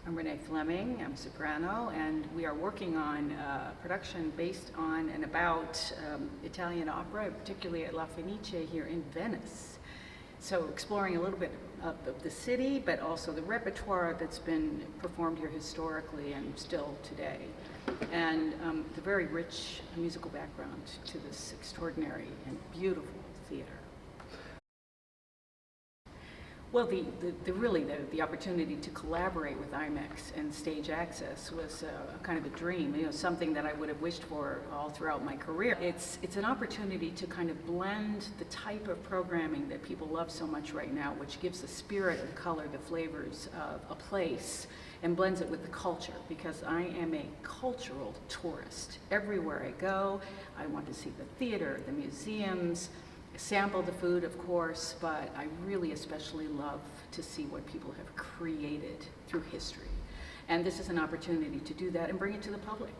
I'm Renée Fleming, I'm a soprano, and we are working on a production based on and about Italian opera, particularly at La Fenice here in Venice. So exploring a little bit of the city, but also the repertoire that's been performed here historically and still today. And the very rich musical background to this extraordinary and beautiful theater. Well, the opportunity to collaborate with IMAX and Stage Access was a kind of a dream, something that I would have wished for all throughout my career. It's an opportunity to kind of blend the type of programming that people love so much right now, which gives the spirit, the color, the flavors of a place, and blends it with the culture, because I am a cultural tourist. Everywhere I go, I want to see the theater, the museums, sample the food, of course, but I really especially love to see what people have created through history. And this is an opportunity to do that and bring it to the public.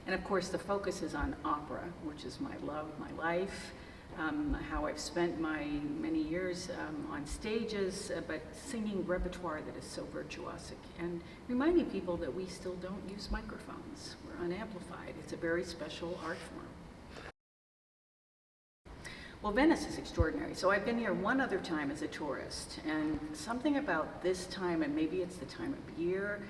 And of course, the focus is on opera, which is my love, my life, how I've spent my many years on stages, but singing repertoire that is so virtuosic, and reminding people that we still don't use microphones. We're unamplified. It's a very special art form. Well, Venice is extraordinary. So I've been here one other time as a tourist, and something about this time, and maybe it's the time of year,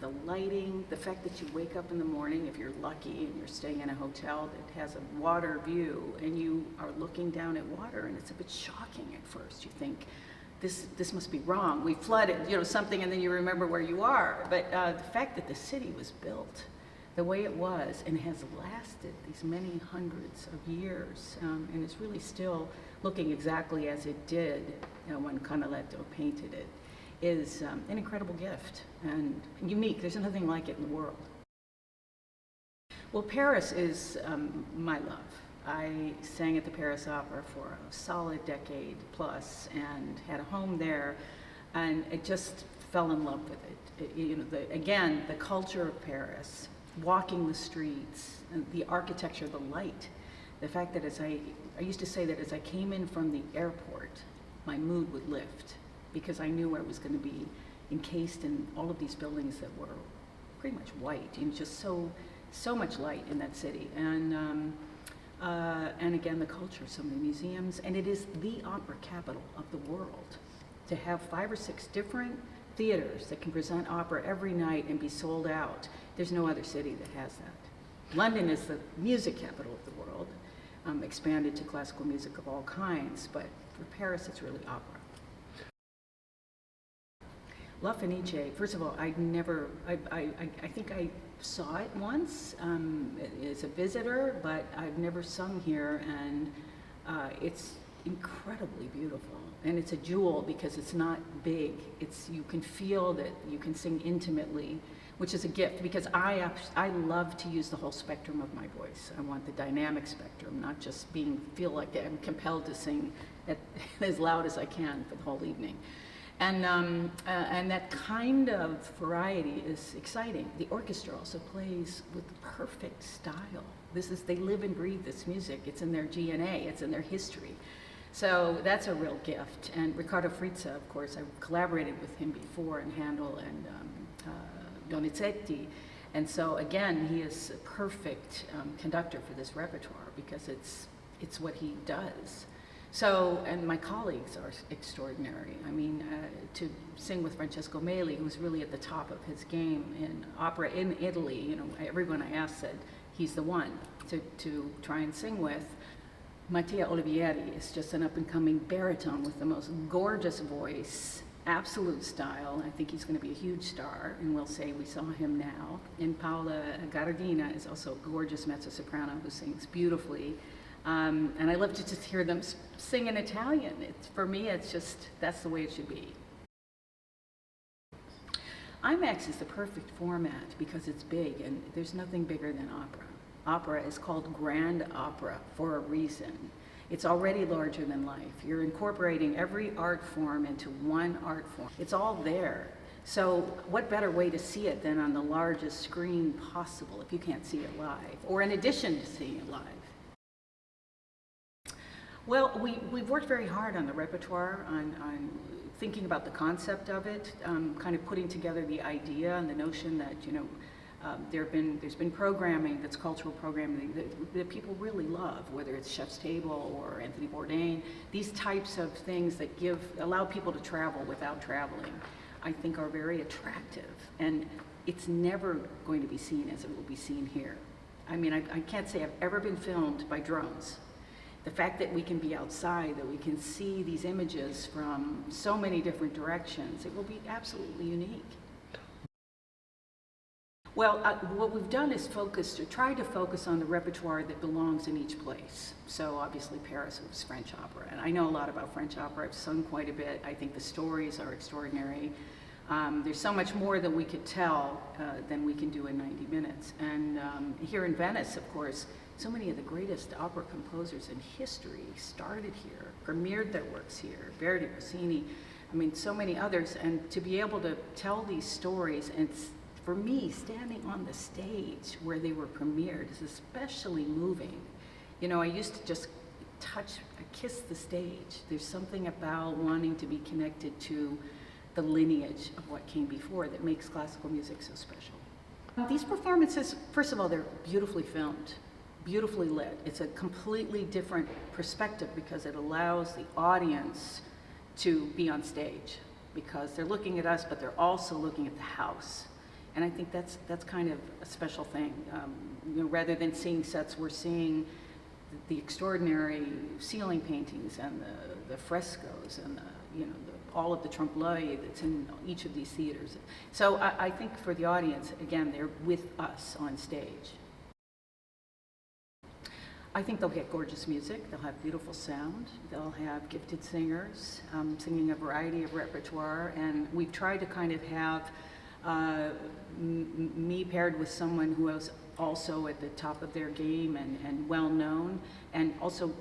the lighting, the fact that you wake up in the morning, if you're lucky and you're staying in a hotel that has a water view, and you are looking down at water, and it's a bit shocking at first. You think, this must be wrong. We flooded, something, and then you remember where you are. But the fact that the city was built the way it was and has lasted these many hundreds of years, and is really still looking exactly as it did when Canaletto painted it, is an incredible gift and unique. There's nothing like it in the world. Well, Paris is my love. I sang at the Paris Opera for a solid decade plus and had a home there, and I just fell in love with it. Again, the culture of Paris, walking the streets, and the architecture, the light, the fact that I used to say that as I came in from the airport, my mood would lift, because I knew I was going to be encased in all of these buildings that were pretty much white, and just so much light in that city. And again, the culture, so many museums, and it is the opera capital of the world. To have 5 or 6 different theaters that can present opera every night and be sold out, there's no other city that has that. London is the music capital of the world, expanded to classical music of all kinds, but for Paris it's really opera. La Fenice, first of all, I think I saw it once as a visitor, but I've never sung here, and it's incredibly beautiful. And it's a jewel because it's not big. You can feel that you can sing intimately, which is a gift, because I love to use the whole spectrum of my voice. I want the dynamic spectrum, not just feel like I'm compelled to sing as loud as I can for the whole evening. And that kind of variety is exciting. The orchestra also plays with perfect style. They live and breathe this music. It's in their DNA, it's in their history. So that's a real gift. And Riccardo Frizza, of course, I collaborated with him before in Handel and Donizetti. And so again, he is a perfect conductor for this repertoire, because it's what he does. So, and my colleagues are extraordinary. I mean, to sing with Francesco Meli, who's really at the top of his game in opera in Italy, everyone I asked said he's the one to try and sing with. Mattia Olivieri is just an up-and-coming baritone with the most gorgeous voice, absolute style. I think he's going to be a huge star, and we'll say we saw him now. And Paola Gardina is also a gorgeous mezzo-soprano who sings beautifully. And I love to just hear them sing in Italian. For me, that's the way it should be. IMAX is the perfect format because it's big, and there's nothing bigger than opera. Opera is called grand opera for a reason. It's already larger than life. You're incorporating every art form into one art form. It's all there. So what better way to see it than on the largest screen possible if you can't see it live, or in addition to seeing it live? Well, we've worked very hard on the repertoire, on thinking about the concept of it, kind of putting together the idea and the notion that, you know, there's been programming that's cultural programming that people really love, whether it's Chef's Table or Anthony Bourdain. These types of things that allow people to travel without traveling, I think are very attractive. And it's never going to be seen as it will be seen here. I mean, I can't say I've ever been filmed by drones. The fact that we can be outside, that we can see these images from so many different directions, it will be absolutely unique. Well, what we've done is tried to focus on the repertoire that belongs in each place. So obviously Paris was French opera, and I know a lot about French opera. I've sung quite a bit. I think the stories are extraordinary. There's so much more that we could tell than we can do in 90 minutes. And here in Venice, of course, so many of the greatest opera composers in history started here, premiered their works here, Verdi, Rossini, I mean, so many others. And to be able to tell these stories, and for me, standing on the stage where they were premiered is especially moving. You know, I used to just kiss the stage. There's something about wanting to be connected to the lineage of what came before that makes classical music so special. These performances, first of all, they're beautifully filmed, beautifully lit. It's a completely different perspective because it allows the audience to be on stage because they're looking at us, but they're also looking at the house. And I think that's kind of a special thing. You know, rather than seeing sets, we're seeing the extraordinary ceiling paintings and the frescoes and all of the trompe-l'oeil that's in each of these theaters. So I think for the audience, again, they're with us on stage. I think they'll get gorgeous music, they'll have beautiful sound, they'll have gifted singers singing a variety of repertoire, and we've tried to kind of have me paired with someone who is also at the top of their game and well known, and also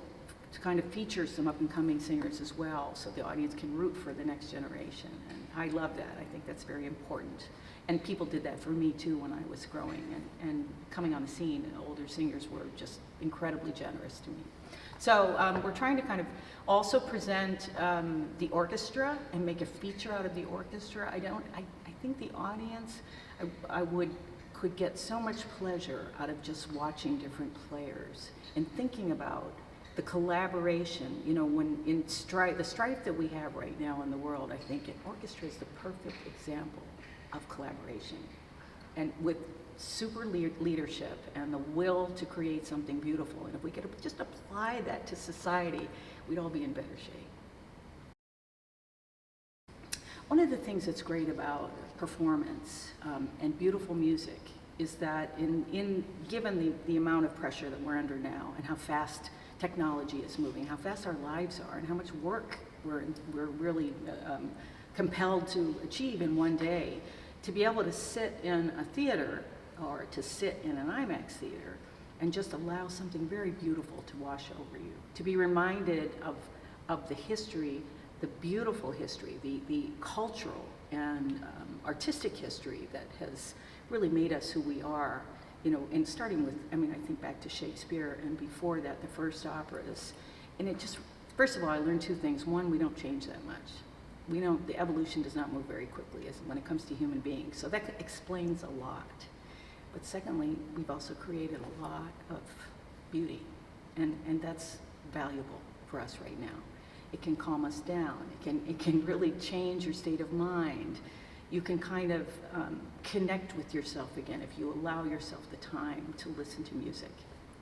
to kind of feature some up and coming singers as well, so the audience can root for the next generation. And I love that. I think that's very important. And people did that for me too when I was growing and coming on the scene, and older singers were just incredibly generous to me. So we're trying to kind of also present the orchestra and make a feature out of the orchestra. I think the audience, could get so much pleasure out of just watching different players and thinking about the collaboration. You know, when in the strife that we have right now in the world, I think an orchestra is the perfect example of collaboration. And with super leadership and the will to create something beautiful, and if we could just apply that to society, we'd all be in better shape. One of the things that's great about performance and beautiful music is that given the amount of pressure that we're under now and how fast technology is moving, how fast our lives are, and how much work we're really compelled to achieve in one day, to be able to sit in a theater or to sit in an IMAX theater and just allow something very beautiful to wash over you, to be reminded of the history, the beautiful history, the cultural and artistic history that has really made us who we are, you know, and starting with, I mean, I think back to Shakespeare, and before that, the first operas. And it just, first of all, I learned two things. One, we don't change that much. The evolution does not move very quickly when it comes to human beings. So that explains a lot. But secondly, we've also created a lot of beauty, and that's valuable for us right now. It can calm us down. It can really change your state of mind. You can kind of connect with yourself again if you allow yourself the time to listen to music.